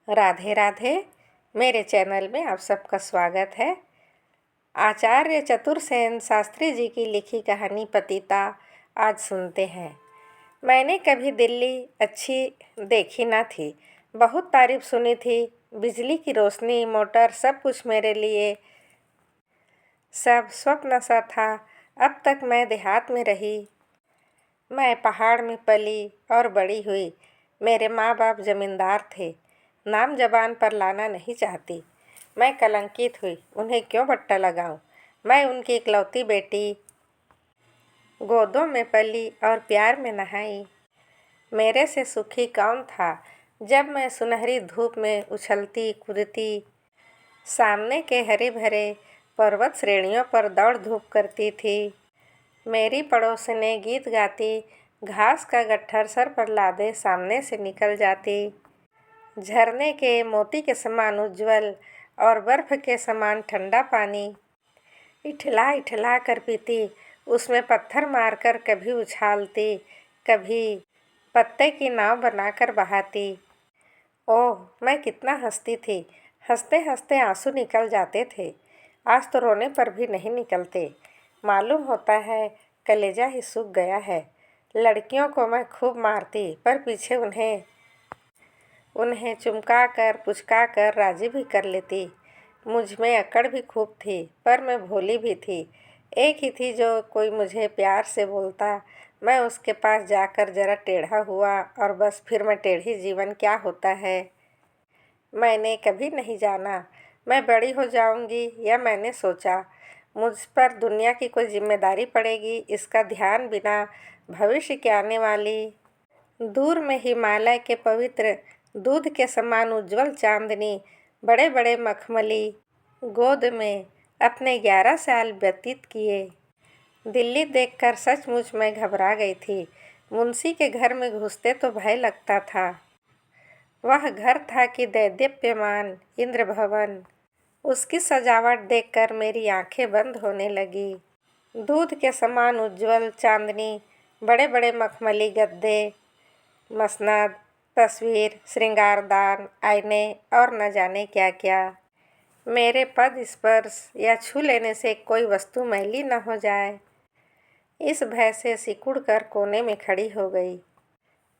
राधे राधे। मेरे चैनल में आप सबका स्वागत है। आचार्य चतुरसेन शास्त्री जी की लिखी कहानी पतिता आज सुनते हैं। मैंने कभी दिल्ली अच्छी देखी ना थी। बहुत तारीफ सुनी थी। बिजली की रोशनी, मोटर, सब कुछ मेरे लिए सब स्वप्न सा था। अब तक मैं देहात में रही। मैं पहाड़ में पली और बड़ी हुई। मेरे माँ बाप जमींदार थे। नाम जबान पर लाना नहीं चाहती। मैं कलंकित हुई। उन्हें क्यों बट्टा लगाऊं? मैं उनकी इकलौती बेटी, गोदों में पली और प्यार में नहाई। मेरे से सुखी कौन था जब मैं सुनहरी धूप में उछलती कूदती सामने के हरे भरे पर्वत श्रेणियों पर दौड़ धूप करती थी। मेरी पड़ोसनें गीत गाती घास का गट्ठर सर पर लादे सामने से निकल जाती। झरने के मोती के समान उज्ज्वल और बर्फ के समान ठंडा पानी इठला इठला कर पीती। उसमें पत्थर मारकर कभी उछालती, कभी पत्ते की नाव बनाकर बहाती। ओह, मैं कितना हंसती थी। हंसते हंसते आंसू निकल जाते थे। आज तो रोने पर भी नहीं निकलते। मालूम होता है कलेजा ही सूख गया है। लड़कियों को मैं खूब मारती, पर पीछे उन्हें चुमका कर पुचका कर राजी भी कर लेती। मुझ में अकड़ भी खूब थी, पर मैं भोली भी थी। एक ही थी जो कोई मुझे प्यार से बोलता, मैं उसके पास जाकर जरा टेढ़ा हुआ और बस फिर मैं टेढ़ी। जीवन क्या होता है मैंने कभी नहीं जाना। मैं बड़ी हो जाऊंगी या मैंने सोचा मुझ पर दुनिया की कोई जिम्मेदारी पड़ेगी, इसका ध्यान बिना भविष्य के आने वाली दूर में हिमालय के पवित्र दूध के समान उज्ज्वल चांदनी बड़े बड़े मखमली गोद में अपने 11 साल व्यतीत किए। दिल्ली देखकर सचमुच मैं घबरा गई थी। मुंशी के घर में घुसते तो भय लगता था। वह घर था कि दैदीप्यमान इंद्र भवन। उसकी सजावट देखकर मेरी आंखें बंद होने लगी। दूध के समान उज्ज्वल चांदनी, बड़े बड़े मखमली गद्दे, मसनद, तस्वीर, श्रृंगारदान, आईने और न जाने क्या क्या। मेरे पद स्पर्श या छू लेने से कोई वस्तु मैली न हो जाए, इस भय से सिकुड़ कर कोने में खड़ी हो गई।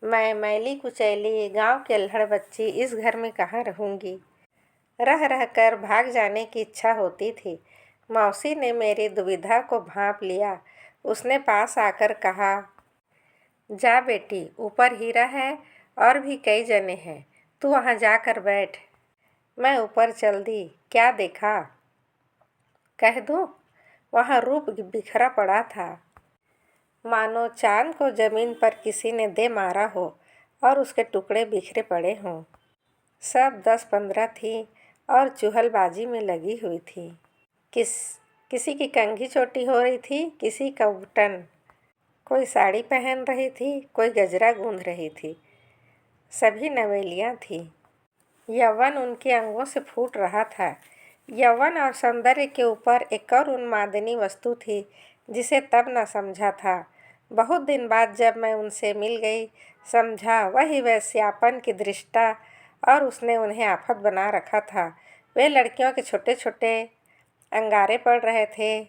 मैं मैली कुचैली गांव की अल्हड़ बच्ची इस घर में कहाँ रहूंगी। रह रह कर भाग जाने की इच्छा होती थी। मौसी ने मेरी दुविधा को भांप लिया। उसने पास आकर कहा, जा बेटी, ऊपर हीरा है और भी कई जने हैं, तू वहाँ जाकर बैठ। मैं ऊपर चल दी। क्या देखा कह दूँ? वहाँ रूप बिखरा पड़ा था, मानो चांद को जमीन पर किसी ने दे मारा हो और उसके टुकड़े बिखरे पड़े हों। सब 10-15 थी और चुहलबाजी में लगी हुई थी। किसी की कंघी चोटी हो रही थी, किसी का उबटन। कोई साड़ी पहन रही थी, कोई गजरा गूंथ रही थी। सभी नवेलियाँ थीं। यौवन उनके अंगों से फूट रहा था। यौवन और सौंदर्य के ऊपर एक और उन्मादनी वस्तु थी जिसे तब न समझा था। बहुत दिन बाद जब मैं उनसे मिल गई, समझा वही वेश्यापन की दृष्टा, और उसने उन्हें आफत बना रखा था। वे लड़कियों के छोटे छोटे अंगारे पड़ रहे थे।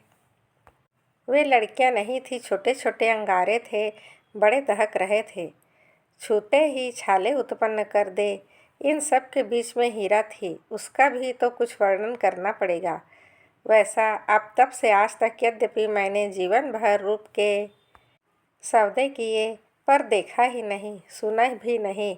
वे लड़कियां नहीं थी, छोटे छोटे अंगारे थे, बड़े दहक रहे थे, छूते ही छाले उत्पन्न कर दे। इन सब के बीच में हीरा थी। उसका भी तो कुछ वर्णन करना पड़ेगा। वैसा अब तब से आज तक यद्यपि मैंने जीवन भर रूप के सौदे किए, पर देखा ही नहीं, सुना भी नहीं।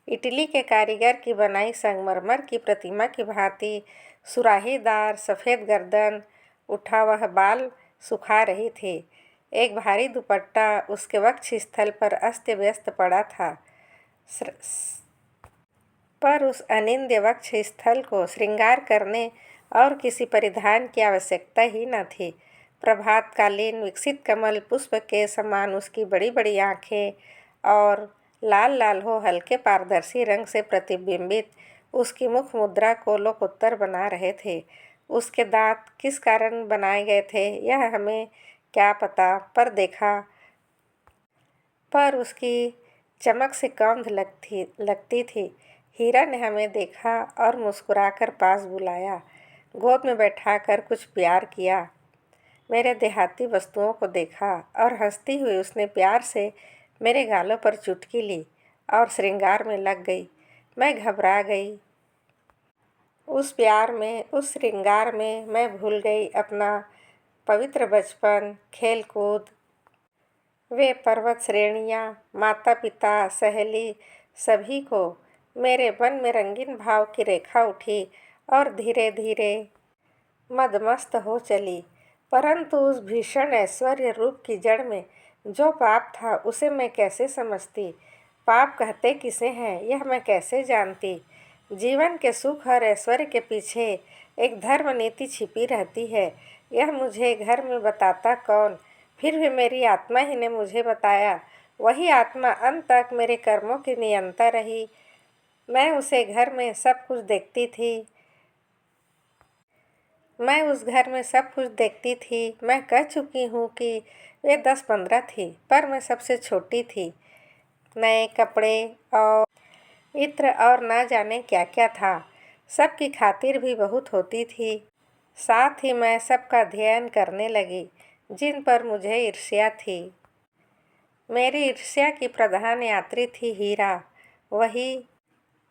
इटली के कारीगर की बनाई संगमरमर की प्रतिमा की भांति सुराहीदार सफ़ेद गर्दन, उठा वह बाल सुखा रही थी। एक भारी दुपट्टा उसके वक्ष स्थल पर अस्त व्यस्त पड़ा था, पर उस अनिंद्य वक्ष स्थल को श्रृंगार करने और किसी परिधान की आवश्यकता ही न थी। प्रभातकालीन विकसित कमल पुष्प के समान उसकी बड़ी बड़ी आँखें और लाल लाल हो हल्के पारदर्शी रंग से प्रतिबिंबित उसकी मुख मुद्रा को लोकोत्तर बना रहे थे। उसके दांत किस कारण बनाए गए थे यह हमें क्या पता, पर देखा पर उसकी चमक से कौंध लगती थी। हीरा ने हमें देखा और मुस्कुराकर पास बुलाया, गोद में बैठाकर कुछ प्यार किया। मेरे देहाती वस्तुओं को देखा और हंसती हुई उसने प्यार से मेरे गालों पर चुटकी ली और श्रृंगार में लग गई। मैं घबरा गई। उस प्यार में, उस श्रृंगार में मैं भूल गई अपना पवित्र बचपन, खेल कूद, वे पर्वत श्रेणियाँ, माता पिता, सहेली, सभी को। मेरे मन में रंगीन भाव की रेखा उठी और धीरे धीरे मदमस्त हो चली। परंतु उस भीषण ऐश्वर्य रूप की जड़ में जो पाप था उसे मैं कैसे समझती? पाप कहते किसे हैं यह मैं कैसे जानती? जीवन के सुख और ऐश्वर्य के पीछे एक धर्म नीति छिपी रहती है, यह मुझे घर में बताता कौन? फिर भी मेरी आत्मा ही ने मुझे बताया। वही आत्मा अंत तक मेरे कर्मों की नियंता रही। मैं उसे घर में सब कुछ देखती थी। मैं उस घर में सब कुछ देखती थी। मैं कह चुकी हूँ कि वे 10-15 थी, पर मैं सबसे छोटी थी। नए कपड़े और इत्र और ना जाने क्या क्या था। सबकी खातिर भी बहुत होती थी। साथ ही मैं सबका अध्ययन करने लगी, जिन पर मुझे ईर्ष्या थी। मेरी ईर्ष्या की प्रधान यात्री थी हीरा। वही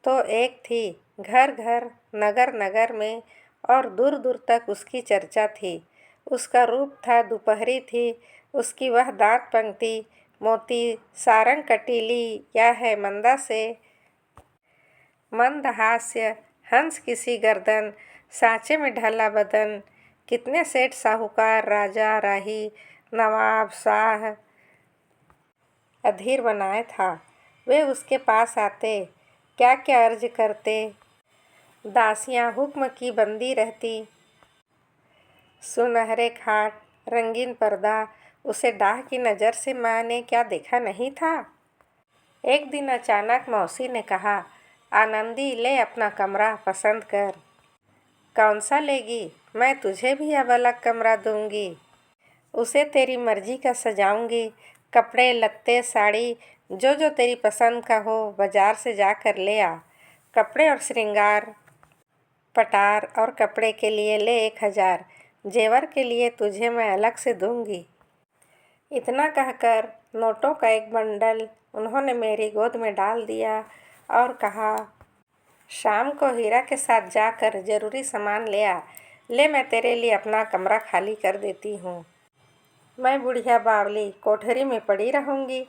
तो एक थी। घर घर, नगर नगर में और दूर दूर तक उसकी चर्चा थी। उसका रूप था दोपहरी थी। उसकी वह दांत पंक्ति मोती सारंग कटीली या है मंदा से मंद हास्य, हंस किसी गर्दन, सांचे में ढला बदन। कितने सेठ साहूकार, राजा राही, नवाब शाह अधीर बनाए था। वे उसके पास आते, क्या क्या अर्ज करते। दासियां हुक्म की बंदी रहती। सुनहरे खाट, रंगीन पर्दा, उसे डाह की नज़र से मैंने क्या देखा नहीं था। एक दिन अचानक मौसी ने कहा, आनंदी ले अपना कमरा पसंद कर। कौन सा लेगी? मैं तुझे भी अब अलग कमरा दूंगी। उसे तेरी मर्जी का सजाऊंगी। कपड़े लत्ते साड़ी जो जो तेरी पसंद का हो बाजार से जाकर ले आ। कपड़े और श्रृंगार, पटार और कपड़े के लिए ले 1000। जेवर के लिए तुझे मैं अलग से दूंगी। इतना कहकर नोटों का एक बंडल उन्होंने मेरी गोद में डाल दिया और कहा, शाम को हीरा के साथ जाकर ज़रूरी सामान ले आ। ले, मैं तेरे लिए अपना कमरा खाली कर देती हूँ। मैं बुढ़िया बावली कोठरी में पड़ी रहूँगी।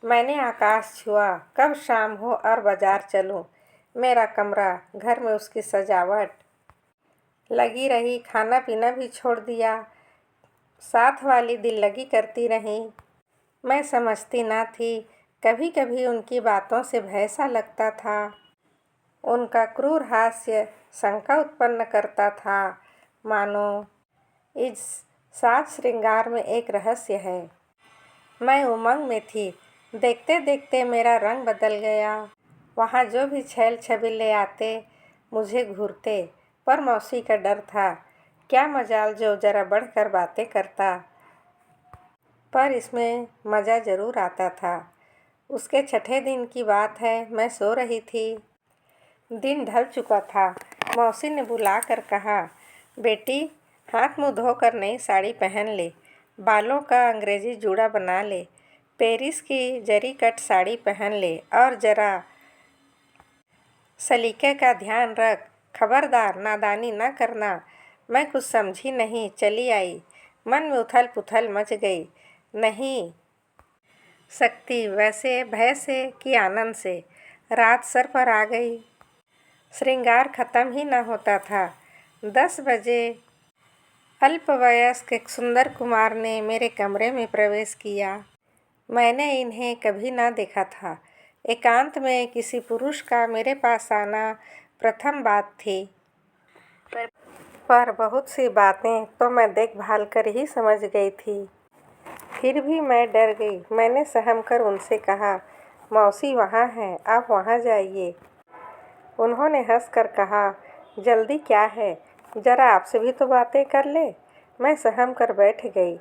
मैंने आकाश छुआ, कब शाम हो और बाजार चलूँ। मेरा कमरा, घर में उसकी सजावट लगी रही। खाना पीना भी छोड़ दिया। साथ वाली दिल लगी करती रही। मैं समझती ना थी। कभी कभी उनकी बातों से भय सा लगता था। उनका क्रूर हास्य शंका उत्पन्न करता था, मानो इस साज श्रृंगार में एक रहस्य है। मैं उमंग में थी। देखते देखते मेरा रंग बदल गया। वहाँ जो भी छैल छबीले आते मुझे घूरते, पर मौसी का डर था। क्या मजाल जो जरा बढ़कर बातें करता, पर इसमें मज़ा ज़रूर आता था। उसके छठे दिन की बात है, मैं सो रही थी। दिन ढल चुका था। मौसी ने बुलाकर कहा, बेटी हाथ मुँह धोकर नई साड़ी पहन ले, बालों का अंग्रेजी जूड़ा बना ले, पेरिस की जरी कट साड़ी पहन ले और ज़रा सलीके का ध्यान रख। खबरदार नादानी न करना। मैं कुछ समझी नहीं, चली आई। मन में उथल पुथल मच गई। नहीं सकती वैसे भय से कि आनंद से। रात सर पर आ गई। श्रृंगार खत्म ही न होता था। 10 बजे अल्पवयस्क एक सुंदर कुमार ने मेरे कमरे में प्रवेश किया। मैंने इन्हें कभी ना देखा था। एकांत में किसी पुरुष का मेरे पास आना प्रथम बात थी। पर बहुत सी बातें तो मैं देखभाल कर ही समझ गई थी। फिर भी मैं डर गई। मैंने सहम कर उनसे कहा, मौसी वहाँ हैं, आप वहाँ जाइए। उन्होंने हंसकर कहा, जल्दी क्या है, ज़रा आपसे भी तो बातें कर ले। मैं सहम कर बैठ गई।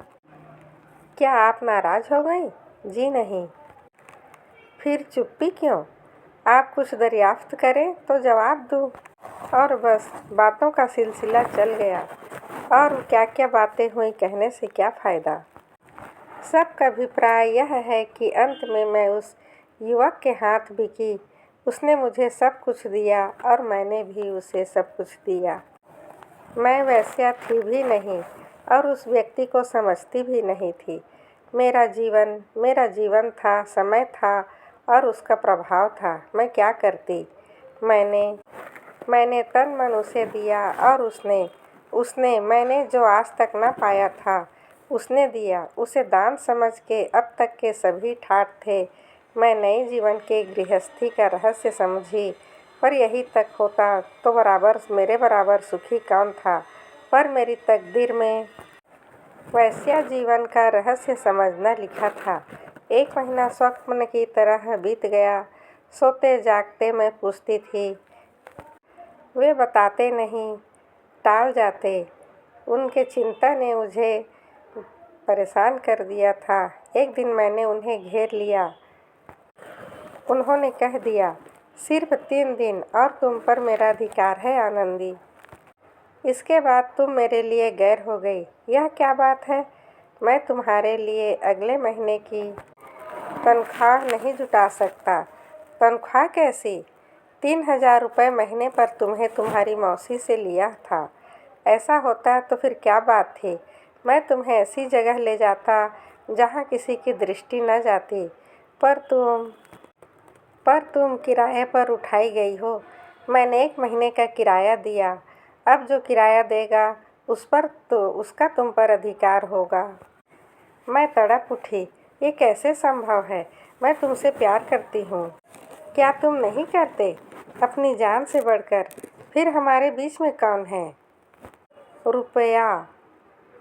क्या आप नाराज़ हो गई? जी नहीं। फिर चुप्पी क्यों? आप कुछ दरियाफ्त करें तो जवाब दूँ। और बस बातों का सिलसिला चल गया और क्या क्या बातें हुई, कहने से क्या फ़ायदा। सबका अभिप्राय यह है कि अंत में मैं उस युवक के हाथ बिकी। उसने मुझे सब कुछ दिया और मैंने भी उसे सब कुछ दिया। मैं वैश्या थी भी नहीं और उस व्यक्ति को समझती भी नहीं थी। मेरा जीवन था, समय था और उसका प्रभाव था। मैं क्या करती? मैंने तन मन उसे दिया और उसने मैंने जो आज तक न पाया था उसने दिया। उसे दान समझ के अब तक के सभी ठाठ थे। मैं नए जीवन के गृहस्थी का रहस्य समझी, पर यही तक होता तो मेरे बराबर सुखी कौन था। पर मेरी तकदीर में वैश्या जीवन का रहस्य समझना लिखा था। 1 महीना स्वप्न की तरह बीत गया। सोते जागते मैं पूछती थी, वे बताते नहीं, टाल जाते। उनके चिंता ने मुझे परेशान कर दिया था। एक दिन मैंने उन्हें घेर लिया। उन्होंने कह दिया, सिर्फ 3 दिन और तुम पर मेरा अधिकार है आनंदी। इसके बाद तुम मेरे लिए गैर हो गई। यह क्या बात है? मैं तुम्हारे लिए अगले महीने की तनख्वाह नहीं जुटा सकता। तनख्वाह कैसी? 3000 रुपये महीने पर तुम्हें तुम्हारी मौसी से लिया था। ऐसा होता तो फिर क्या बात थी? मैं तुम्हें ऐसी जगह ले जाता जहाँ किसी की दृष्टि न जाती। पर तुम किराए पर उठाई गई हो। मैंने 1 महीने का किराया दिया। अब जो किराया देगा उस पर तो उसका तुम पर अधिकार होगा। मैं तड़प उठी। ये कैसे संभव है? मैं तुमसे प्यार करती हूँ। क्या तुम नहीं करते? अपनी जान से बढ़कर। फिर हमारे बीच में कौन है? रुपया।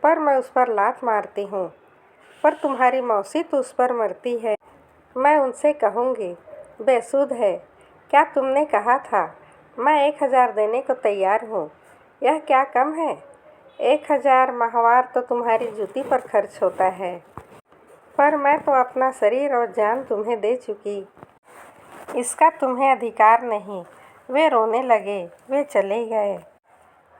पर मैं उस पर लात मारती हूँ। पर तुम्हारी मौसी तो उस पर मरती है। मैं उनसे कहूँगी, बेसुध है। क्या तुमने कहा था? मैं 1000 देने को तैयार हूँ। यह क्या कम है? 1000 माहवार तो तुम्हारी जूती पर खर्च होता है। पर मैं तो अपना शरीर और जान तुम्हें दे चुकी। इसका तुम्हें अधिकार नहीं। वे रोने लगे। वे चले गए।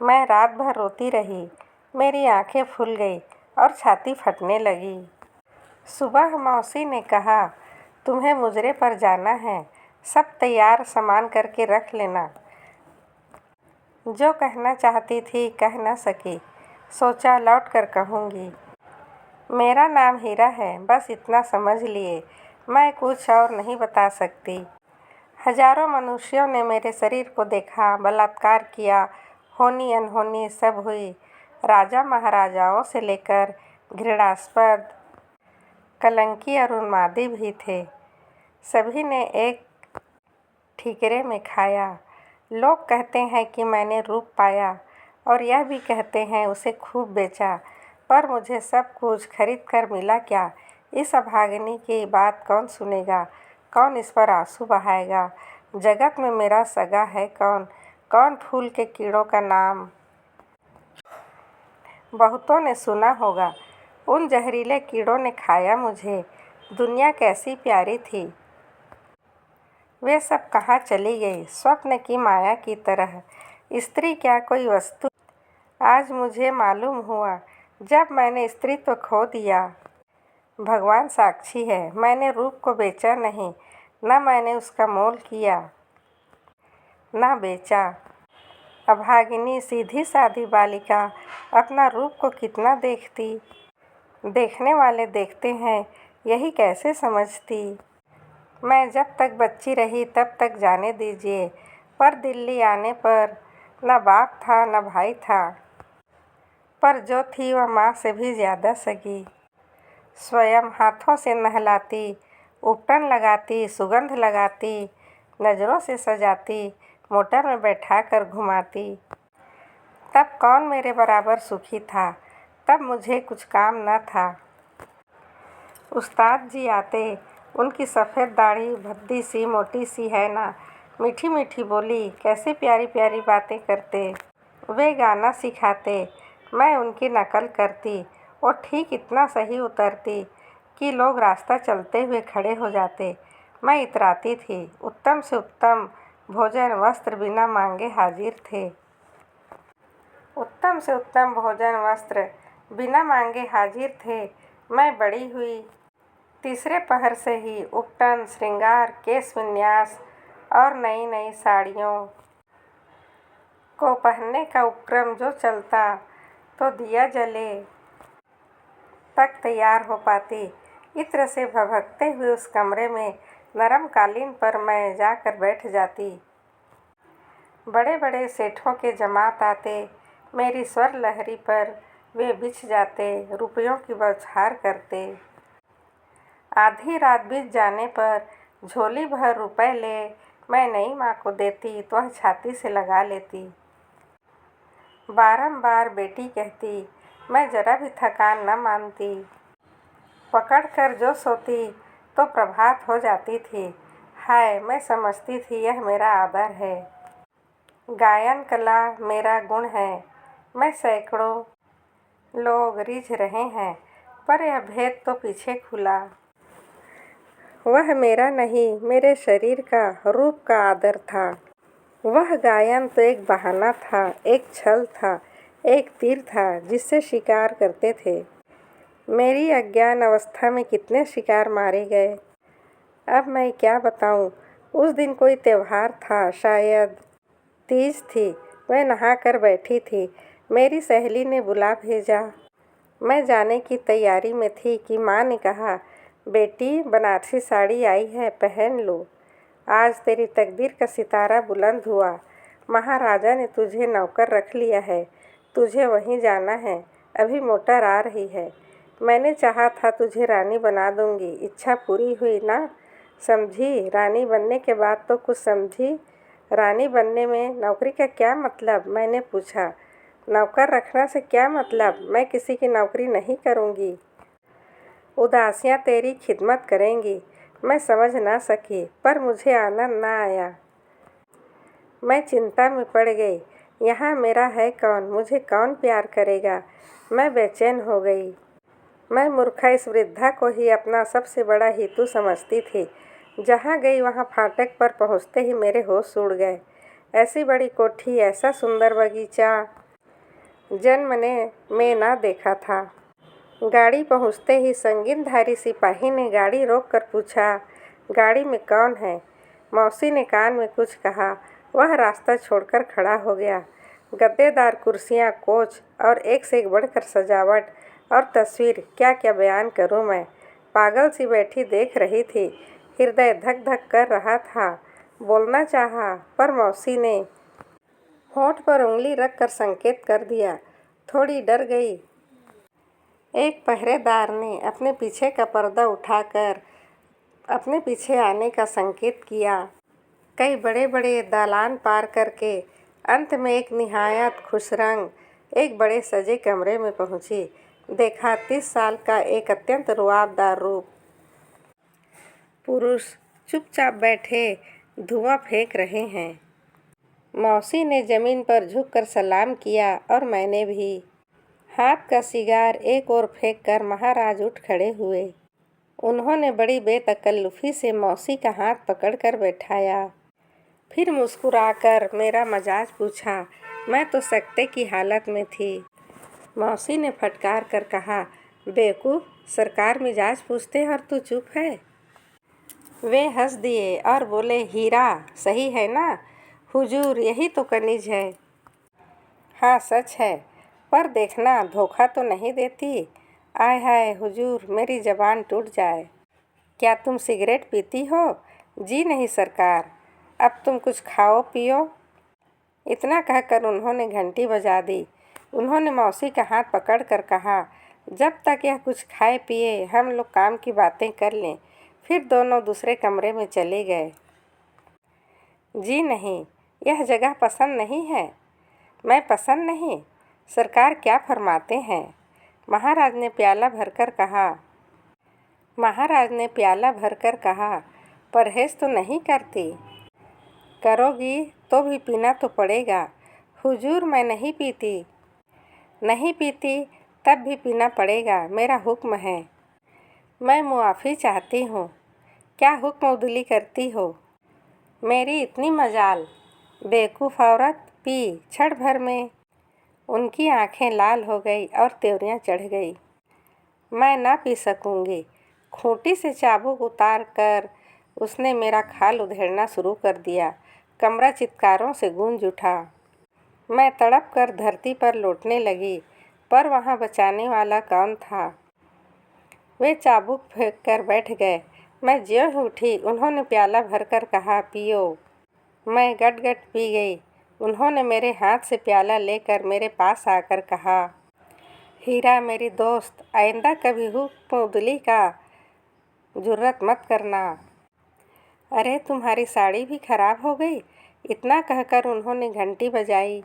मैं रात भर रोती रही। मेरी आंखें फूल गई और छाती फटने लगी। सुबह मौसी ने कहा, तुम्हें मुजरे पर जाना है। सब तैयार सामान करके रख लेना। जो कहना चाहती थी कह न सकी। सोचा लौट कर कहूँगी। मेरा नाम हीरा है, बस इतना समझ लिए। मैं कुछ और नहीं बता सकती। हजारों मनुष्यों ने मेरे शरीर को देखा, बलात्कार किया, होनी अनहोनी सब हुई। राजा महाराजाओं से लेकर घृणास्पद, कलंकी और उन्मादी भी थे। सभी ने एक ठीकरे में खाया। लोग कहते हैं कि मैंने रूप पाया और यह भी कहते हैं उसे खूब बेचा। पर मुझे सब कुछ खरीद कर मिला क्या? इस अभागिनी की बात कौन सुनेगा? कौन इस पर आंसू बहाएगा? जगत में मेरा सगा है कौन? कौन फूल के कीड़ों का नाम बहुतों ने सुना होगा। उन जहरीले कीड़ों ने खाया मुझे। दुनिया कैसी प्यारी थी। वे सब कहाँ चली गई? स्वप्न की माया की तरह। स्त्री क्या कोई वस्तु? आज मुझे मालूम हुआ जब मैंने स्त्रीत्व खो दिया। भगवान साक्षी है, मैंने रूप को बेचा नहीं, न मैंने उसका मोल किया न बेचा। अभागिनी सीधी सादी बालिका अपना रूप को कितना देखती। देखने वाले देखते हैं, यही कैसे समझती। मैं जब तक बच्ची रही तब तक जाने दीजिए। पर दिल्ली आने पर न बाप था न भाई था। पर जो थी वह माँ से भी ज़्यादा सगी। स्वयं हाथों से नहलाती, उपटन लगाती, सुगंध लगाती, नज़रों से सजाती, मोटर में बैठा कर घुमाती। तब कौन मेरे बराबर सुखी था? तब मुझे कुछ काम न था। उस्ताद जी आते। उनकी सफ़ेद दाढ़ी भद्दी सी मोटी सी है ना, मीठी मीठी बोली, कैसी प्यारी प्यारी बातें करते। वे गाना सिखाते। मैं उनकी नकल करती। वो ठीक इतना सही उतरती कि लोग रास्ता चलते हुए खड़े हो जाते। मैं इतराती थी। उत्तम से उत्तम भोजन वस्त्र बिना मांगे हाजिर थे। उत्तम से उत्तम भोजन वस्त्र बिना मांगे हाजिर थे। मैं बड़ी हुई। तीसरे पहर से ही उपटन, श्रृंगार, केश विन्यास और नई नई साड़ियों को पहनने का उपक्रम जो चलता तो दिया जले तक तैयार हो पाती। इत्र से भभकते हुए उस कमरे में नरम कालीन पर मैं जाकर बैठ जाती। बड़े बड़े सेठों के जमात आते। मेरी स्वर लहरी पर वे बिछ जाते, रुपयों की बौछार करते। आधी रात बीत जाने पर झोली भर रुपए ले मैं नई माँ को देती तो वह छाती से लगा लेती। बारंबार बेटी कहती, मैं जरा भी थकान न मानती। पकड़ कर जो सोती तो प्रभात हो जाती थी। हाय, मैं समझती थी यह मेरा आदर है। गायन कला मेरा गुण है। मैं सैकड़ों लोग रिझ रहे हैं, पर यह भेद तो पीछे खुला। वह मेरा नहीं, मेरे शरीर का, रूप का आदर था। वह गायन तो एक बहाना था, एक छल था, एक तीर था जिससे शिकार करते थे। मेरी अज्ञान अवस्था में कितने शिकार मारे गए, अब मैं क्या बताऊं। उस दिन कोई त्योहार था, शायद तीज थी। मैं नहाकर बैठी थी। मेरी सहेली ने बुला भेजा। मैं जाने की तैयारी में थी कि माँ ने कहा, बेटी बनारसी साड़ी आई है, पहन लो। आज तेरी तकदीर का सितारा बुलंद हुआ। महाराजा ने तुझे नौकर रख लिया है। तुझे वहीं जाना है। अभी मोटर आ रही है। मैंने चाहा था तुझे रानी बना दूंगी। इच्छा पूरी हुई ना? समझी? रानी बनने के बाद तो कुछ समझी? रानी बनने में नौकरी का क्या मतलब? मैंने पूछा। नौकर रखना से क्या मतलब? मैं किसी की नौकरी नहीं करूंगी। उदासियाँ तेरी खिदमत करेंगी। मैं समझ ना सकी, पर मुझे आनंद ना आया। मैं चिंता में पड़ गई। यहाँ मेरा है कौन? मुझे कौन प्यार करेगा? मैं बेचैन हो गई। मैं मूर्खा इस वृद्धा को ही अपना सबसे बड़ा हितू समझती थी। जहाँ गई वहाँ फाटक पर पहुँचते ही मेरे होश उड़ गए। ऐसी बड़ी कोठी, ऐसा सुंदर बगीचा जन्म ने में ना देखा था। गाड़ी पहुँचते ही संगीनधारी सिपाही ने गाड़ी रोककर पूछा, गाड़ी में कौन है? मौसी ने कान में कुछ कहा। वह रास्ता छोड़कर खड़ा हो गया। गद्देदार कुर्सियाँ, कोच और एक से एक बढ़कर सजावट और तस्वीर, क्या क्या बयान करूं मैं। पागल सी बैठी देख रही थी। हृदय धक धक कर रहा था। बोलना चाहा, पर मौसी ने होंठ पर उंगली रखकर संकेत कर दिया। थोड़ी डर गई। एक पहरेदार ने अपने पीछे का पर्दा उठाकर अपने पीछे आने का संकेत किया। कई बड़े बड़े दालान पार करके अंत में एक निहायत खुशरंग, एक बड़े सजे कमरे में पहुंची। देखा 30 साल का एक अत्यंत रुआबदार रूप पुरुष चुपचाप बैठे धुआं फेंक रहे हैं। मौसी ने जमीन पर झुककर सलाम किया और मैंने भी। हाथ का सिगार एक ओर फेंक कर महाराज उठ खड़े हुए। उन्होंने बड़ी बेतकल्लुफ़ी से मौसी का हाथ पकड़कर बैठाया। फिर मुस्कुराकर मेरा मजाज पूछा। मैं तो सकते की हालत में थी। मौसी ने फटकार कर कहा, बेवकूफ़, सरकार मिजाज पूछते हैं और तू चुप है। वे हंस दिए और बोले, हीरा सही है ना हुजूर, यही तो कनीज है। हाँ सच है, पर देखना धोखा तो नहीं देती। आय हाय हुजूर, मेरी ज़बान टूट जाए। क्या तुम सिगरेट पीती हो? जी नहीं सरकार। अब तुम कुछ खाओ पियो। इतना कहकर उन्होंने घंटी बजा दी। उन्होंने मौसी का हाथ पकड़कर कहा, जब तक यह कुछ खाए पिए हम लोग काम की बातें कर लें। फिर दोनों दूसरे कमरे में चले गए। जी नहीं, यह जगह पसंद नहीं है। मैं पसंद नहीं? सरकार क्या फरमाते हैं? महाराज ने प्याला भरकर कहा, परहेज तो नहीं करती? करोगी तो भी पीना तो पड़ेगा। हुजूर मैं नहीं पीती। नहीं पीती तब भी पीना पड़ेगा, मेरा हुक्म है। मैं मुआफ़ी चाहती हूँ। क्या हुक्म उदली करती हो? मेरी इतनी मजाल। बेवकूफ़ औरत, पी क्षण भर में। उनकी आंखें लाल हो गई और त्योरियां चढ़ गई। मैं ना पी सकूंगी। खूंटी से चाबुक उतार कर उसने मेरा खाल उधेड़ना शुरू कर दिया। कमरा चित्कारों से गूंज उठा। मैं तड़प कर धरती पर लौटने लगी, पर वहाँ बचाने वाला कौन था? वे चाबुक फेंक कर बैठ गए। मैं ज्यों ही उठी, उन्होंने प्याला भरकर कहा, पियो। मैं गट-गट पी गई। उन्होंने मेरे हाथ से प्याला लेकर मेरे पास आकर कहा, हीरा मेरी दोस्त, आइंदा कभी हुक्म उदली का जुर्रत मत करना। अरे तुम्हारी साड़ी भी खराब हो गई। इतना कहकर उन्होंने घंटी बजाई।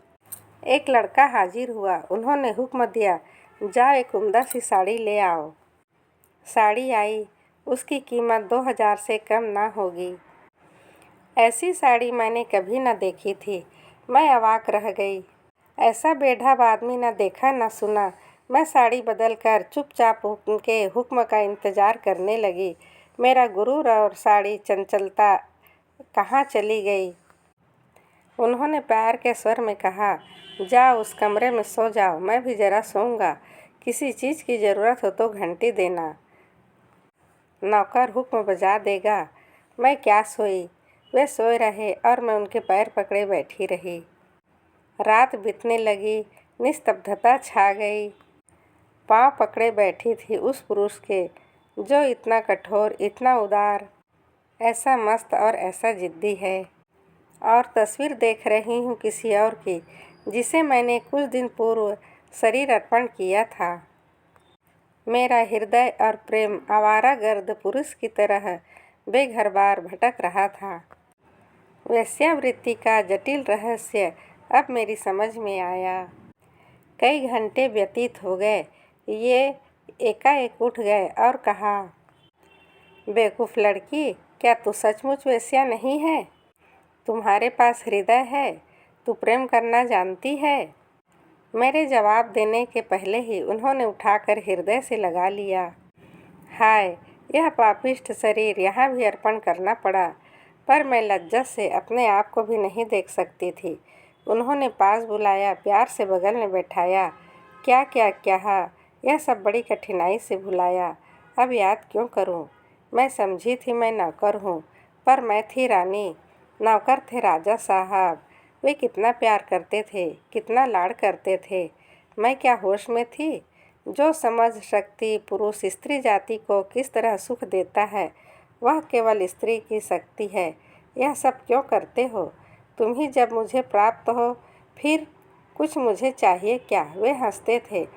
एक लड़का हाजिर हुआ। उन्होंने हुक्म दिया, जाओ एक उम्दा सी साड़ी ले आओ। साड़ी आई। उसकी कीमत 2000 से कम ना होगी। ऐसी साड़ी मैंने कभी न देखी थी। मैं अवाक रह गई। ऐसा बेढब आदमी न देखा न सुना। मैं साड़ी बदलकर चुपचाप उनके हुक्म का इंतज़ार करने लगी। मेरा गुरूर और साड़ी चंचलता कहाँ चली गई? उन्होंने प्यार के स्वर में कहा, जाओ उस कमरे में सो जाओ, मैं भी ज़रा सोऊंगा। किसी चीज़ की ज़रूरत हो तो घंटी देना, नौकर हुक्म बजा देगा। मैं क्या सोई। वे सोए रहे और मैं उनके पैर पकड़े बैठी रही। रात बीतने लगी। निस्तब्धता छा गई। पाँव पकड़े बैठी थी उस पुरुष के, जो इतना कठोर, इतना उदार, ऐसा मस्त और ऐसा जिद्दी है। और तस्वीर देख रही हूँ किसी और की, जिसे मैंने कुछ दिन पूर्व शरीर अर्पण किया था। मेरा हृदय और प्रेम आवारागर्द पुरुष की तरह बेघर-बार भटक रहा था। वेश्यावृत्ति का जटिल रहस्य अब मेरी समझ में आया। कई घंटे व्यतीत हो गए। ये एकाएक उठ गए और कहा, बेवकूफ़ लड़की, क्या तू सचमुच वेश्या नहीं है? तुम्हारे पास हृदय है? तू प्रेम करना जानती है? मेरे जवाब देने के पहले ही उन्होंने उठाकर हृदय से लगा लिया। हाय, यह पापिष्ठ शरीर यहाँ भी अर्पण करना पड़ा, पर मैं लज्जत से अपने आप को भी नहीं देख सकती थी। उन्होंने पास बुलाया, प्यार से बगल में बैठाया। क्या क्या कहा, यह सब बड़ी कठिनाई से भुलाया। अब याद क्यों करूं? मैं समझी थी मैं नौकर हूँ, पर मैं थी रानी, नौकर थे राजा साहब। वे कितना प्यार करते थे, कितना लाड़ करते थे। मैं क्या होश में थी? जो समझ शक्ति पुरुष स्त्री जाति को किस तरह सुख देता है, वह केवल स्त्री की शक्ति है। यह सब क्यों करते हो? तुम ही जब मुझे प्राप्त हो, फिर कुछ मुझे चाहिए क्या? वे हंसते थे।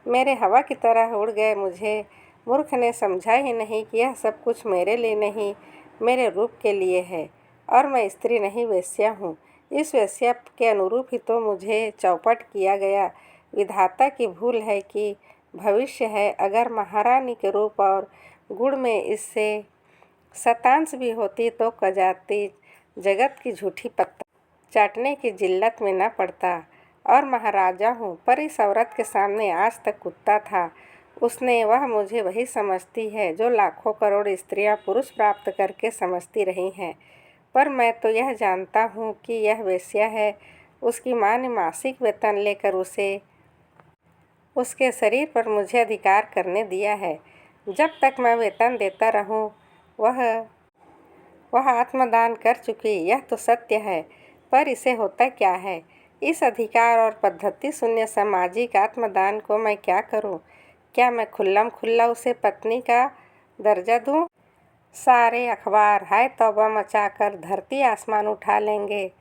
मेरे हवा की तरह उड़ गए। मुझे मूर्ख ने समझा ही नहीं कि यह सब कुछ मेरे लिए नहीं, मेरे रूप के लिए है। और मैं स्त्री नहीं, वेश्या हूँ। इस वेश्या के अनुरूप ही तो मुझे चौपट किया गया। विधाता की भूल है कि भविष्य है। अगर महारानी के रूप और गुण में इससे शतांश भी होती तो कदाचित जगत की झूठी पत्ता चाटने की जिल्लत में न पड़ता। और महाराजा हूँ, पर इस औरत के सामने आज तक कुत्ता था। उसने वह मुझे वही समझती है जो लाखों करोड़ स्त्रियां पुरुष प्राप्त करके समझती रही हैं। पर मैं तो यह जानता हूँ कि यह वेश्या है। उसकी माँ ने मासिक वेतन लेकर उसे उसके शरीर पर मुझे अधिकार करने दिया है। जब तक मैं वेतन देता रहूं, वह आत्मदान कर चुकी, यह तो सत्य है। पर इसे होता क्या है? इस अधिकार और पद्धति शून्य सामाजिक आत्मदान को मैं क्या करूं? क्या मैं खुल्लम खुल्ला उसे पत्नी का दर्जा दूं? सारे अखबार हाय तौबा मचाकर धरती आसमान उठा लेंगे।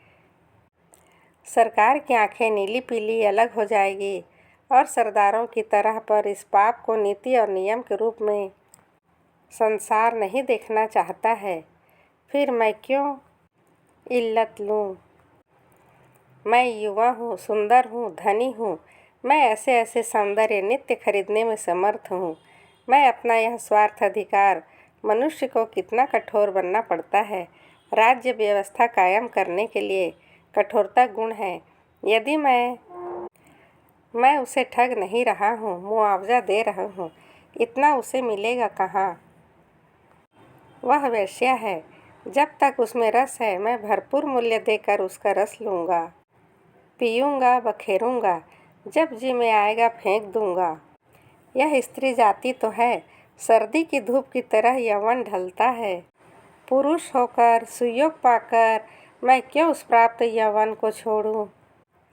सरकार की आंखें नीली पीली अलग हो जाएगी और सरदारों की तरह पर इस पाप को नीति और नियम के रूप में संसार नहीं देखना चाहता है। फिर मैं क्यों इल्लत लूँ? मैं युवा हूँ, सुंदर हूँ, धनी हूँ। मैं ऐसे ऐसे सौंदर्य नित्य खरीदने में समर्थ हूँ। मैं अपना यह स्वार्थ अधिकार, मनुष्य को कितना कठोर बनना पड़ता है। राज्य व्यवस्था कायम करने के लिए कठोरता गुण है। यदि मैं उसे ठग नहीं रहा हूँ, मुआवजा दे रहा हूँ, इतना उसे मिलेगा कहाँ? वह वेश्या है। जब तक उसमें रस है मैं भरपूर मूल्य देकर उसका रस लूँगा, पीऊँगा, बखेरूँगा, जब जी में आएगा फेंक दूँगा। यह स्त्री जाति तो है, सर्दी की धूप की तरह यौवन ढलता है। पुरुष होकर सुयोग पाकर मैं क्यों उस प्राप्त यौवन को छोड़ूं?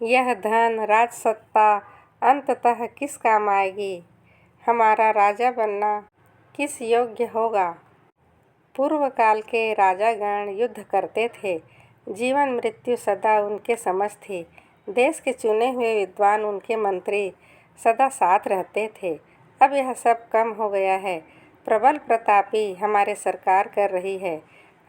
यह धन राजसत्ता अंततः किस काम आएगी? हमारा राजा बनना किस योग्य होगा? पूर्व काल के राजागण युद्ध करते थे, जीवन मृत्यु सदा उनके समझ थी। देश के चुने हुए विद्वान उनके मंत्री सदा साथ रहते थे। अब यह सब कम हो गया है। प्रबल प्रतापी हमारे सरकार कर रही है।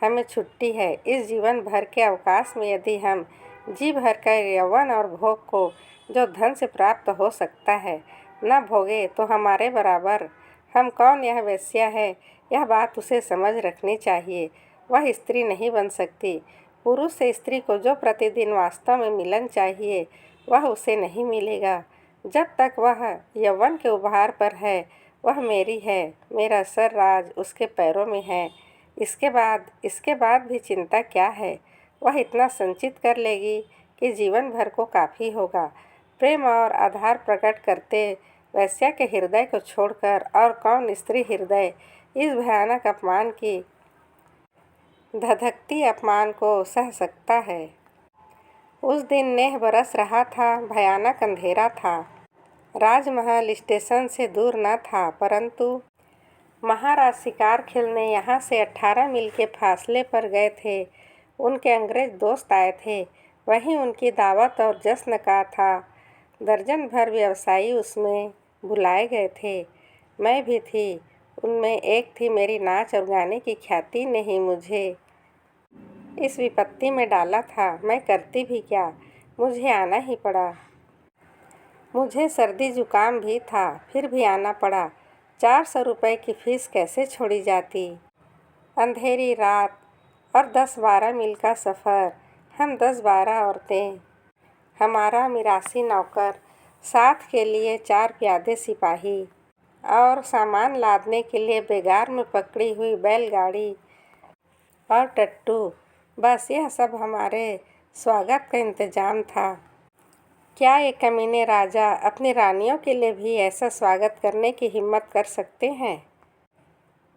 हमें छुट्टी है। इस जीवन भर के अवकाश में यदि हम जी भर कर यौवन और भोग को जो धन से प्राप्त हो सकता है न भोगे तो हमारे बराबर हम कौन? यह वेश्या है, यह बात उसे समझ रखनी चाहिए। वह स्त्री नहीं बन सकती। पुरुष से स्त्री को जो प्रतिदिन वास्तव में मिलन चाहिए वह उसे नहीं मिलेगा। जब तक वह यौवन के उभार पर है वह मेरी है। मेरा सर राज उसके पैरों में है। इसके बाद भी चिंता क्या है? वह इतना संचित कर लेगी कि जीवन भर को काफ़ी होगा। प्रेम और आधार प्रकट करते वेश्या के हृदय को छोड़कर और कौन स्त्री हृदय इस भयानक अपमान की धधकती अपमान को सह सकता है? उस दिन नेह बरस रहा था, भयानक अंधेरा था। राजमहल स्टेशन से दूर न था, परंतु महाराज शिकार खेलने यहाँ से 18 मील के फासले पर गए थे। उनके अंग्रेज दोस्त आए थे। वहीं उनकी दावत और जश्न का था। दर्जन भर व्यवसायी उसमें बुलाए गए थे। मैं भी थी। उनमें एक थी। मेरी नाच और गाने की ख्याति ने ही मुझे इस विपत्ति में डाला था। मैं करती भी क्या, मुझे आना ही पड़ा। मुझे सर्दी जुकाम भी था, फिर भी आना पड़ा। 400 रुपये की फीस कैसे छोड़ी जाती? अंधेरी रात और 10-12 मील का सफ़र। हम 10-12 औरतें, हमारा मिरासी नौकर, साथ के लिए 4 प्यादे सिपाही और सामान लादने के लिए बेगार में पकड़ी हुई बैलगाड़ी और टट्टू। बस यह सब हमारे स्वागत का इंतजाम था। क्या ये कमीने राजा अपनी रानियों के लिए भी ऐसा स्वागत करने की हिम्मत कर सकते हैं?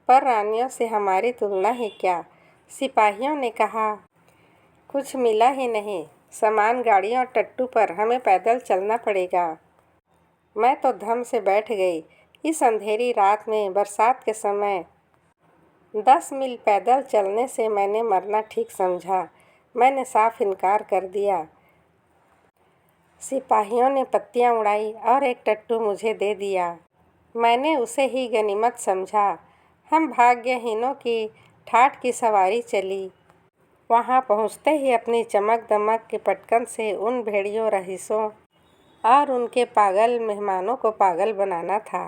पर रानियों से हमारी तुलना ही क्या? सिपाहियों ने कहा। कुछ मिला ही नहीं। सामान गाड़ियों और टट्टू पर हमें पैदल चलना पड़ेगा। मैं तो धम से बैठ गई। इस अंधेरी रात में बरसात के समय 10 मील पैदल चलने से मैंने मरना ठीक समझा। मैंने साफ इनकार कर दिया। सिपाहियों ने पत्तियां उड़ाई और एक टट्टू मुझे दे दिया। मैंने उसे ही गनीमत समझा। हम भाग्यहीनों की ठाठ की सवारी चली। वहाँ पहुँचते ही अपनी चमक दमक के पटकन से उन भेड़ियों रईसों और उनके पागल मेहमानों को पागल बनाना था।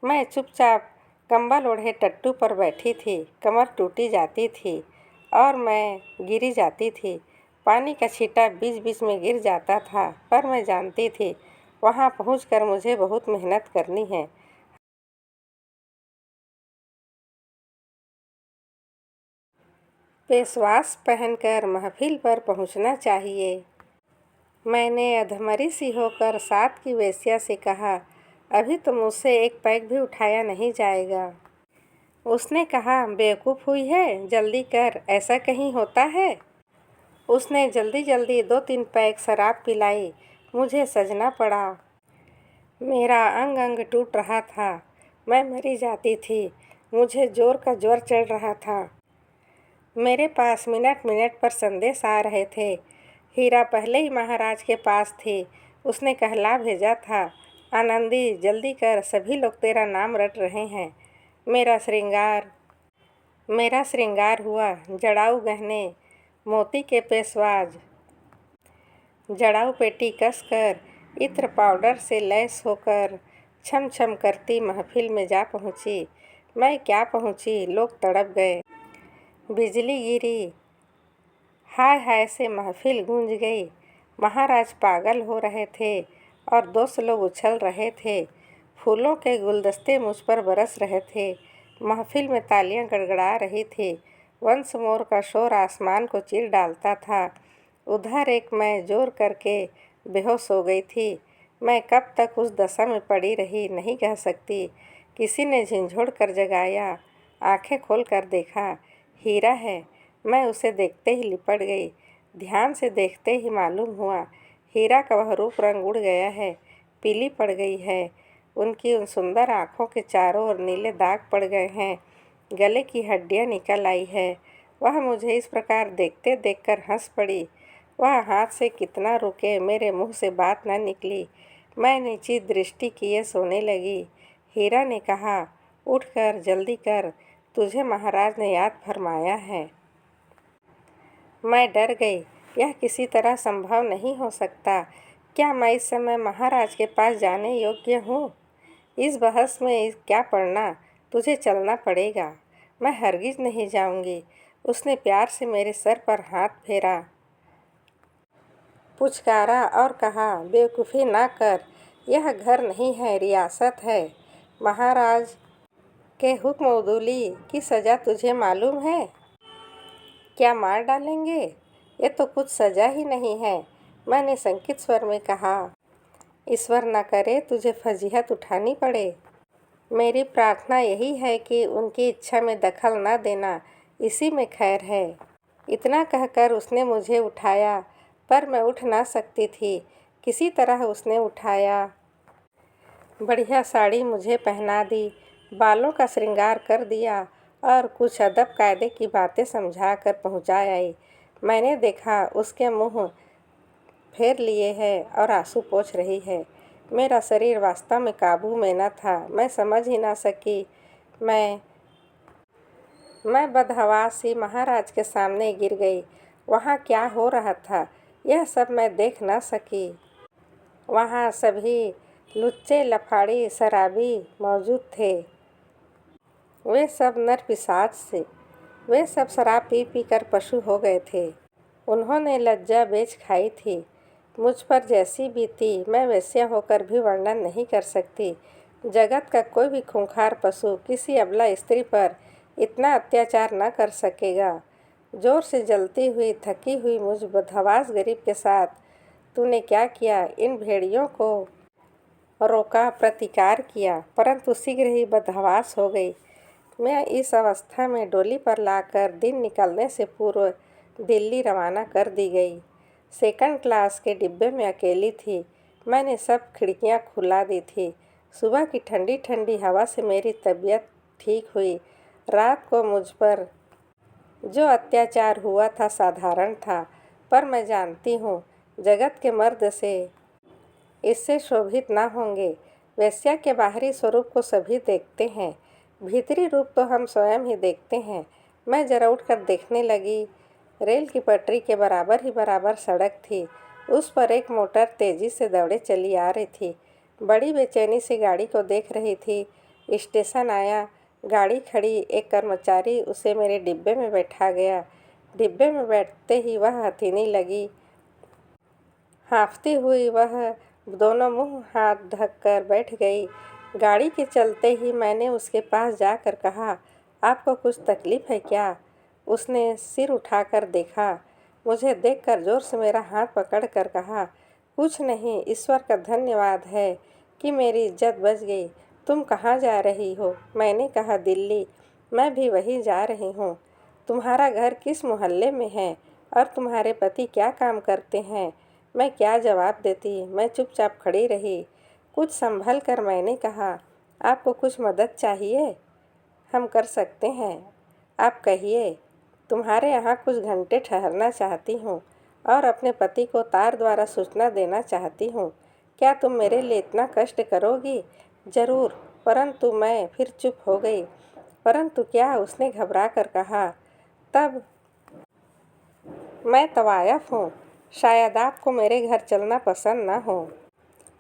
मैं चुपचाप कंबल ओढ़े टट्टू पर बैठी थी। कमर टूटी जाती थी और मैं गिरी जाती थी। पानी का छींटा बीच बीच में गिर जाता था, पर मैं जानती थी वहाँ पहुँचकर मुझे बहुत मेहनत करनी है। पेशवास पहनकर महफिल पर पहुँचना चाहिए। मैंने अधमरी सी होकर साथ की वेश्या से कहा, अभी तो मुझसे एक पैक भी उठाया नहीं जाएगा। उसने कहा, बेवकूफ़ हुई है, जल्दी कर, ऐसा कहीं होता है? उसने जल्दी जल्दी 2-3 पैक शराब पिलाई। मुझे सजना पड़ा। मेरा अंग अंग टूट रहा था। मैं मरी जाती थी। मुझे जोर का जोर चढ़ रहा था। मेरे पास मिनट मिनट पर संदेश आ रहे थे। हीरा पहले ही महाराज के पास थी। उसने कहला भेजा था, आनंदी जल्दी कर, सभी लोग तेरा नाम रट रहे हैं। मेरा श्रृंगार हुआ। जड़ाऊ गहने, मोती के पेशवाज, जड़ाऊ पेटी कसकर, इत्र पाउडर से लैस होकर छम छम करती महफिल में जा पहुँची। मैं क्या पहुँची, लोग तड़प गए। बिजली गिरी। हाय हाय से महफिल गूंज गई। महाराज पागल हो रहे थे और दोस्त लोग उछल रहे थे। फूलों के गुलदस्ते मुझ पर बरस रहे थे। महफिल में तालियां गड़गड़ा रही थी। वंश मोर का शोर आसमान को चीर डालता था। उधर एक मैं जोर करके बेहोश हो गई थी। मैं कब तक उस दशा में पड़ी रही नहीं कह सकती। किसी ने झिंझोड़ कर जगाया। आंखें खोल कर देखा, हीरा है। मैं उसे देखते ही लिपट गई। ध्यान से देखते ही मालूम हुआ हीरा का वह रूप रंग उड़ गया है, पीली पड़ गई है। उनकी उन सुंदर आँखों के चारों ओर नीले दाग पड़ गए हैं। गले की हड्डियाँ निकल आई है। वह मुझे इस प्रकार देखते देखकर हंस पड़ी। वह हाथ से कितना रुके, मेरे मुंह से बात न निकली। मैं नीची दृष्टि किए सोने लगी। हीरा ने कहा, उठ कर जल्दी कर, तुझे महाराज ने याद फरमाया है। मैं डर गई। यह किसी तरह संभव नहीं हो सकता। क्या मैं इस समय महाराज के पास जाने योग्य हूँ? इस बहस में क्या पड़ना, तुझे चलना पड़ेगा। मैं हरगिज नहीं जाऊंगी। उसने प्यार से मेरे सर पर हाथ फेरा, पुचकारा और कहा, बेवकूफ़ी ना कर। यह घर नहीं है, रियासत है। महाराज के हुक्म-उदूली की सज़ा तुझे मालूम है? क्या मार डालेंगे? ये तो कुछ सज़ा ही नहीं है। मैंने शंकित स्वर में कहा, ईश्वर न करे तुझे फजीहत उठानी पड़े। मेरी प्रार्थना यही है कि उनकी इच्छा में दखल न देना, इसी में खैर है। इतना कहकर उसने मुझे उठाया, पर मैं उठ ना सकती थी। किसी तरह उसने उठाया, बढ़िया साड़ी मुझे पहना दी, बालों का श्रृंगार कर दिया और कुछ अदब कायदे की बातें समझा कर पहुँचा आई। मैंने देखा उसके मुँह फेर लिए है और आंसू पोंछ रही है। मेरा शरीर वास्तव में काबू में न था। मैं समझ ही ना सकी। मैं बदहवास सी महाराज के सामने गिर गई। वहाँ क्या हो रहा था, यह सब मैं देख न सकी। वहाँ सभी लुच्चे लफाड़ी शराबी मौजूद थे। वे सब नर पिशाच से। वे सब शराब पी पी कर पशु हो गए थे। उन्होंने लज्जा बेच खाई थी। मुझ पर जैसी बीती मैं वेश्या होकर भी वर्णन नहीं कर सकती। जगत का कोई भी खूंखार पशु किसी अबला स्त्री पर इतना अत्याचार न कर सकेगा। जोर से जलती हुई थकी हुई मुझ बदहवास गरीब के साथ तूने क्या किया? इन भेड़ियों को रोका, प्रतिकार किया, परंतु शीघ्र ही बदहवास हो गई। मैं इस अवस्था में डोली पर लाकर दिन निकलने से पूर्व दिल्ली रवाना कर दी गई। सेकंड क्लास के डिब्बे में अकेली थी। मैंने सब खिड़कियां खुला दी थी। सुबह की ठंडी ठंडी हवा से मेरी तबीयत ठीक हुई। रात को मुझ पर जो अत्याचार हुआ था साधारण था, पर मैं जानती हूँ जगत के मर्द से इससे शोभित ना होंगे। वेश्या के बाहरी स्वरूप को सभी देखते हैं, भीतरी रूप तो हम स्वयं ही देखते हैं। मैं जरा उठकर देखने लगी। रेल की पटरी के बराबर ही बराबर सड़क थी। उस पर एक मोटर तेजी से दौड़े चली आ रही थी। बड़ी बेचैनी से गाड़ी को देख रही थी। स्टेशन आया, गाड़ी खड़ी, एक कर्मचारी उसे मेरे डिब्बे में बैठा गया। डिब्बे में बैठते ही वह हथीनी लगी। हाँफती हुई वह दोनों मुंह हाथ ढककर बैठ गई। गाड़ी के चलते ही मैंने उसके पास जाकर कहा, आपको कुछ तकलीफ़ है क्या? उसने सिर उठाकर देखा। मुझे देखकर जोर से मेरा हाथ पकड़कर कहा, कुछ नहीं, ईश्वर का धन्यवाद है कि मेरी इज्जत बच गई। तुम कहाँ जा रही हो? मैंने कहा, दिल्ली। मैं भी वहीं जा रही हूँ। तुम्हारा घर किस मोहल्ले में है और तुम्हारे पति क्या काम करते हैं? मैं क्या जवाब देती? मैं चुपचाप खड़ी रही। कुछ संभल कर मैंने कहा, आपको कुछ मदद चाहिए? हम कर सकते हैं, आप कहिए। तुम्हारे यहाँ कुछ घंटे ठहरना चाहती हूँ और अपने पति को तार द्वारा सूचना देना चाहती हूँ। क्या तुम मेरे लिए इतना कष्ट करोगी? ज़रूर। परंतु मैं फिर चुप हो गई। परंतु क्या? उसने घबरा कर कहा, तब मैं तवायफ हूँ। शायद आपको मेरे घर चलना पसंद न हो।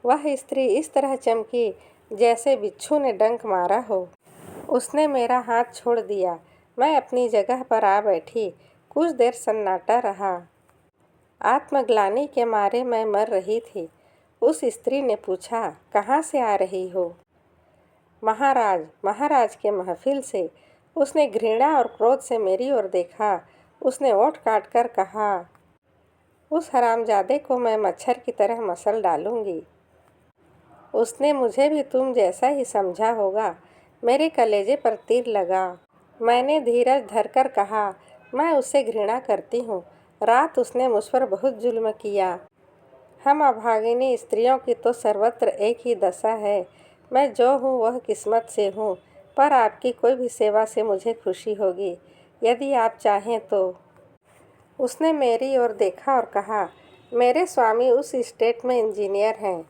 वह स्त्री इस तरह चमकी जैसे बिच्छू ने डंक मारा हो। उसने मेरा हाथ छोड़ दिया। मैं अपनी जगह पर आ बैठी। कुछ देर सन्नाटा रहा। आत्मग्लानि के मारे मैं मर रही थी। उस स्त्री ने पूछा, कहाँ से आ रही हो? महाराज के महफिल से। उसने घृणा और क्रोध से मेरी ओर देखा। उसने ओठ काट कर कहा, उस हरामजादे को मैं मच्छर की तरह मसल डालूंगी। उसने मुझे भी तुम जैसा ही समझा होगा। मेरे कलेजे पर तीर लगा। मैंने धीरज धरकर कहा, मैं उससे घृणा करती हूँ। रात उसने मुझ पर बहुत जुल्म किया। हम अभागिनी स्त्रियों की तो सर्वत्र एक ही दशा है। मैं जो हूँ वह किस्मत से हूँ, पर आपकी कोई भी सेवा से मुझे खुशी होगी, यदि आप चाहें तो। उसने मेरी ओर देखा और कहा, मेरे स्वामी उस स्टेट में इंजीनियर हैं।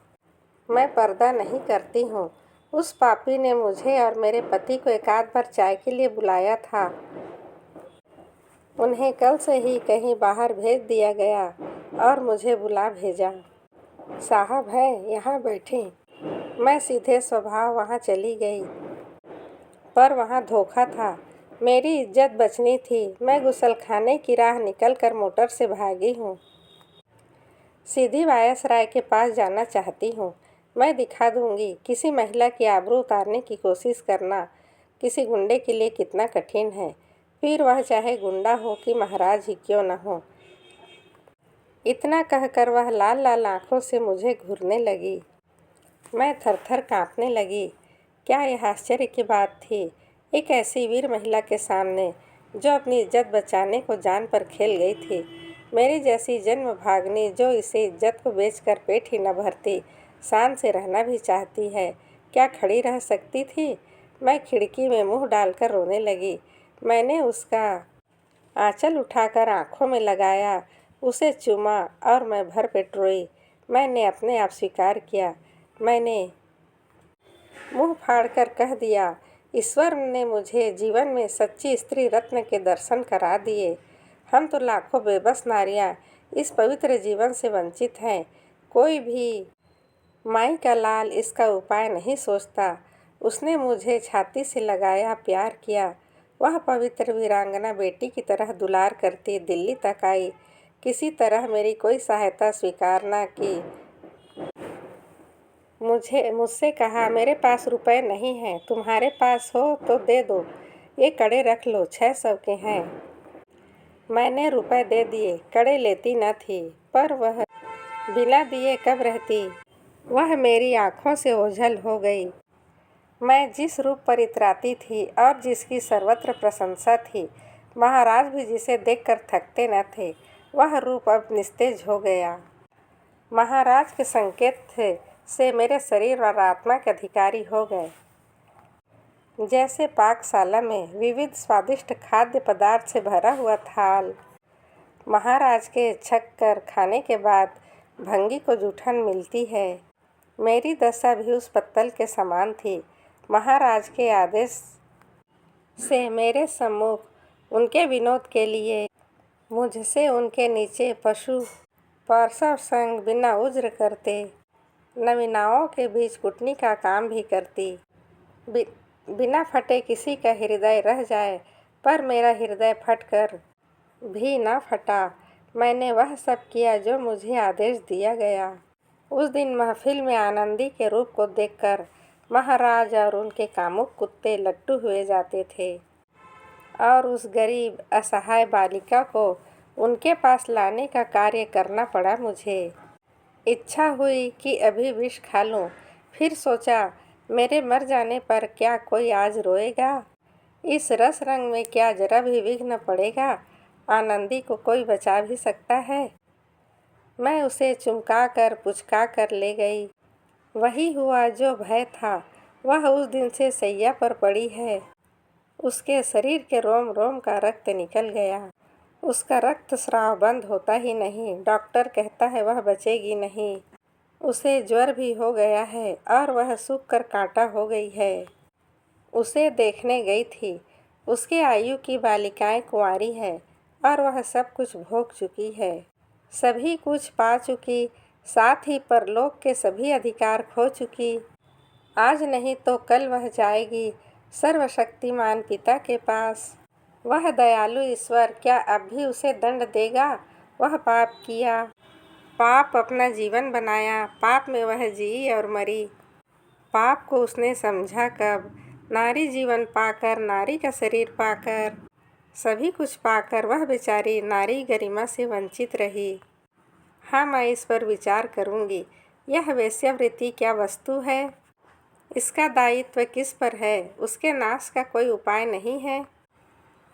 मैं पर्दा नहीं करती हूँ। उस पापी ने मुझे और मेरे पति को एक आध बार चाय के लिए बुलाया था। उन्हें कल से ही कहीं बाहर भेज दिया गया और मुझे बुला भेजा। साहब हैं, यहाँ बैठें। मैं सीधे स्वभाव वहाँ चली गई, पर वहाँ धोखा था। मेरी इज्जत बचनी थी। मैं गुसलखाने की राह निकलकर मोटर से भागी हूँ। सीधी वायसराय के पास जाना चाहती हूँ। मैं दिखा दूँगी। किसी महिला की आबरू उतारने की कोशिश करना किसी गुंडे के लिए कितना कठिन है, फिर वह चाहे गुंडा हो कि महाराज ही क्यों न हो। इतना कहकर वह लाल लाल आँखों से मुझे घूरने लगी। मैं थरथर काँपने लगी। क्या यह आश्चर्य की बात थी, एक ऐसी वीर महिला के सामने जो अपनी इज्जत बचाने को जान पर खेल गई थी। मेरी जैसी जन्म भागनी जो इसे इज्जत को बेचकर पेट ही न भरती, शान से रहना भी चाहती है, क्या खड़ी रह सकती थी। मैं खिड़की में मुंह डालकर रोने लगी। मैंने उसका आंचल उठाकर आंखों में लगाया, उसे चूमा और मैं भर पेट रोई। मैंने अपने आप स्वीकार किया। मैंने मुंह फाड़कर कह दिया, ईश्वर ने मुझे जीवन में सच्ची स्त्री रत्न के दर्शन करा दिए। हम तो लाखों बेबस नारियां इस पवित्र जीवन से वंचित हैं। कोई भी माई का लाल इसका उपाय नहीं सोचता। उसने मुझे छाती से लगाया, प्यार किया। वह पवित्र वीरांगना बेटी की तरह दुलार करती दिल्ली तक आई। किसी तरह मेरी कोई सहायता स्वीकार न की। मुझसे कहा, मेरे पास रुपए नहीं हैं, तुम्हारे पास हो तो दे दो, ये कड़े रख लो, 600 के हैं। मैंने रुपए दे दिए। कड़े लेती न थी, पर वह बिना दिए कब रहती। वह मेरी आंखों से ओझल हो गई। मैं जिस रूप पर इतराती थी और जिसकी सर्वत्र प्रशंसा थी, महाराज भी जिसे देखकर थकते न थे, वह रूप अब निस्तेज हो गया। महाराज के संकेत से मेरे शरीर और आत्मा के अधिकारी हो गए। जैसे पाकशाला में विविध स्वादिष्ट खाद्य पदार्थ से भरा हुआ थाल। महाराज के छक कर खाने के बाद भंगी को जूठन मिलती है, मेरी दशा भी उस पत्तल के समान थी। महाराज के आदेश से मेरे सम्मुख उनके विनोद के लिए मुझसे उनके नीचे पशु पार्षव संग बिना उज्र करते नवीनाओं के बीच कुटनी का काम भी करती। बिना फटे किसी का हृदय रह जाए, पर मेरा हृदय फटकर भी न फटा। मैंने वह सब किया जो मुझे आदेश दिया गया। उस दिन महफिल में आनंदी के रूप को देखकर महाराज और उनके कामुक कुत्ते लट्टू हुए जाते थे, और उस गरीब असहाय बालिका को उनके पास लाने का कार्य करना पड़ा मुझे। इच्छा हुई कि अभी विष खा लूं, फिर सोचा, मेरे मर जाने पर क्या कोई आज रोएगा। इस रस रंग में क्या जरा भी विघ्न पड़ेगा। आनंदी को कोई बचा भी सकता है। मैं उसे चुमका कर पुचका कर ले गई। वही हुआ जो भय था। वह उस दिन से सैया पर पड़ी है। उसके शरीर के रोम रोम का रक्त निकल गया। उसका रक्त स्राव बंद होता ही नहीं। डॉक्टर कहता है वह बचेगी नहीं। उसे ज्वर भी हो गया है और वह सूख कर कांटा हो गई है। उसे देखने गई थी। उसके आयु की बालिकाएं कुंवारी है और वह सब कुछ भोग चुकी है, सभी कुछ पा चुकी, साथ ही परलोक के सभी अधिकार खो चुकी। आज नहीं तो कल वह जाएगी सर्वशक्तिमान पिता के पास। वह दयालु ईश्वर क्या अब भी उसे दंड देगा। वह पाप किया, पाप अपना जीवन बनाया, पाप में वह जी और मरी। पाप को उसने समझा कब। नारी जीवन पाकर, नारी का शरीर पाकर, सभी कुछ पाकर वह बेचारी नारी गरिमा से वंचित रही। हाँ, मैं इस पर विचार करूँगी। यह वेश्यावृत्ति क्या वस्तु है? इसका दायित्व किस पर है? उसके नाश का कोई उपाय नहीं है?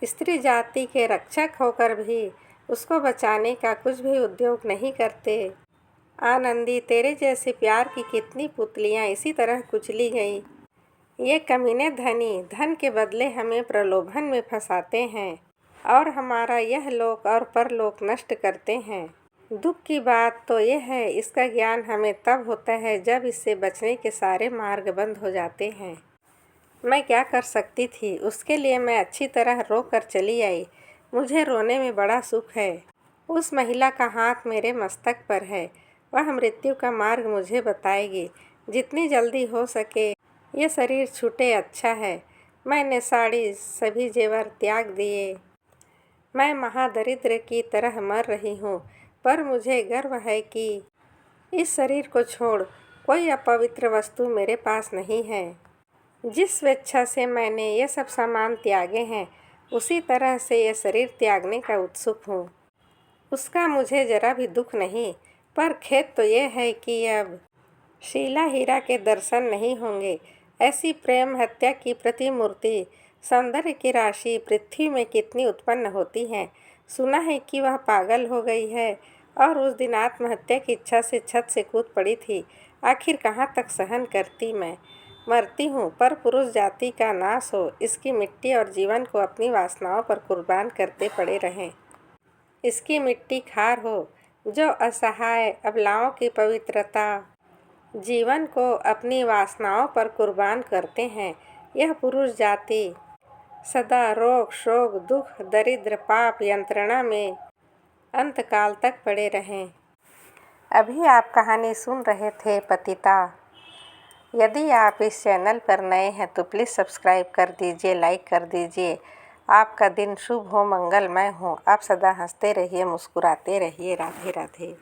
स्त्री जाति के रक्षक होकर भी उसको बचाने का कुछ भी उद्योग नहीं करते। आनंदी, तेरे जैसे प्यार की कितनी पुतलियाँ इसी तरह कुचली गई। ये कमीने धन के बदले हमें प्रलोभन में फंसाते हैं और हमारा यह लोक और परलोक नष्ट करते हैं। दुख की बात तो यह है, इसका ज्ञान हमें तब होता है जब इससे बचने के सारे मार्ग बंद हो जाते हैं। मैं क्या कर सकती थी? उसके लिए मैं अच्छी तरह रो कर चली आई। मुझे रोने में बड़ा सुख है। उस महिला का हाथ मेरे मस्तक पर है। वह मृत्यु का मार्ग मुझे बताएगी। जितनी जल्दी हो सके ये शरीर छूटे अच्छा है। मैंने साड़ी सभी जेवर त्याग दिए। मैं महादरिद्र की तरह मर रही हूँ, पर मुझे गर्व है कि इस शरीर को छोड़ कोई अपवित्र वस्तु मेरे पास नहीं है। जिस स्वेच्छा से मैंने ये सब सामान त्यागे हैं, उसी तरह से ये शरीर त्यागने का उत्सुक हूँ। उसका मुझे जरा भी दुख नहीं, पर खेद तो ये है कि अब शीला हीरा के दर्शन नहीं होंगे। ऐसी प्रेम हत्या की प्रतिमूर्ति, सौंदर्य की राशि पृथ्वी में कितनी उत्पन्न होती हैं। सुना है कि वह पागल हो गई है और उस दिन आत्महत्या की इच्छा से छत से कूद पड़ी थी। आखिर कहाँ तक सहन करती मैं? मरती हूँ, पर पुरुष जाति का नाश हो, इसकी मिट्टी और जीवन को अपनी वासनाओं पर कुर्बान करते पड़े रहें। इसकी मिट्टी खार हो, जो असहाय अबलाओं की पवित्रता जीवन को अपनी वासनाओं पर कुर्बान करते हैं। यह पुरुष जाति सदा रोग, शोक, दुख, दरिद्र, पाप, यंत्रणा में अंतकाल तक पड़े रहें। अभी आप कहानी सुन रहे थे पतिता। यदि आप इस चैनल पर नए हैं तो प्लीज़ सब्सक्राइब कर दीजिए, लाइक कर दीजिए। आपका दिन शुभ हो, मंगलमय हो। आप सदा हंसते रहिए, मुस्कुराते रहिए। राधे राधे।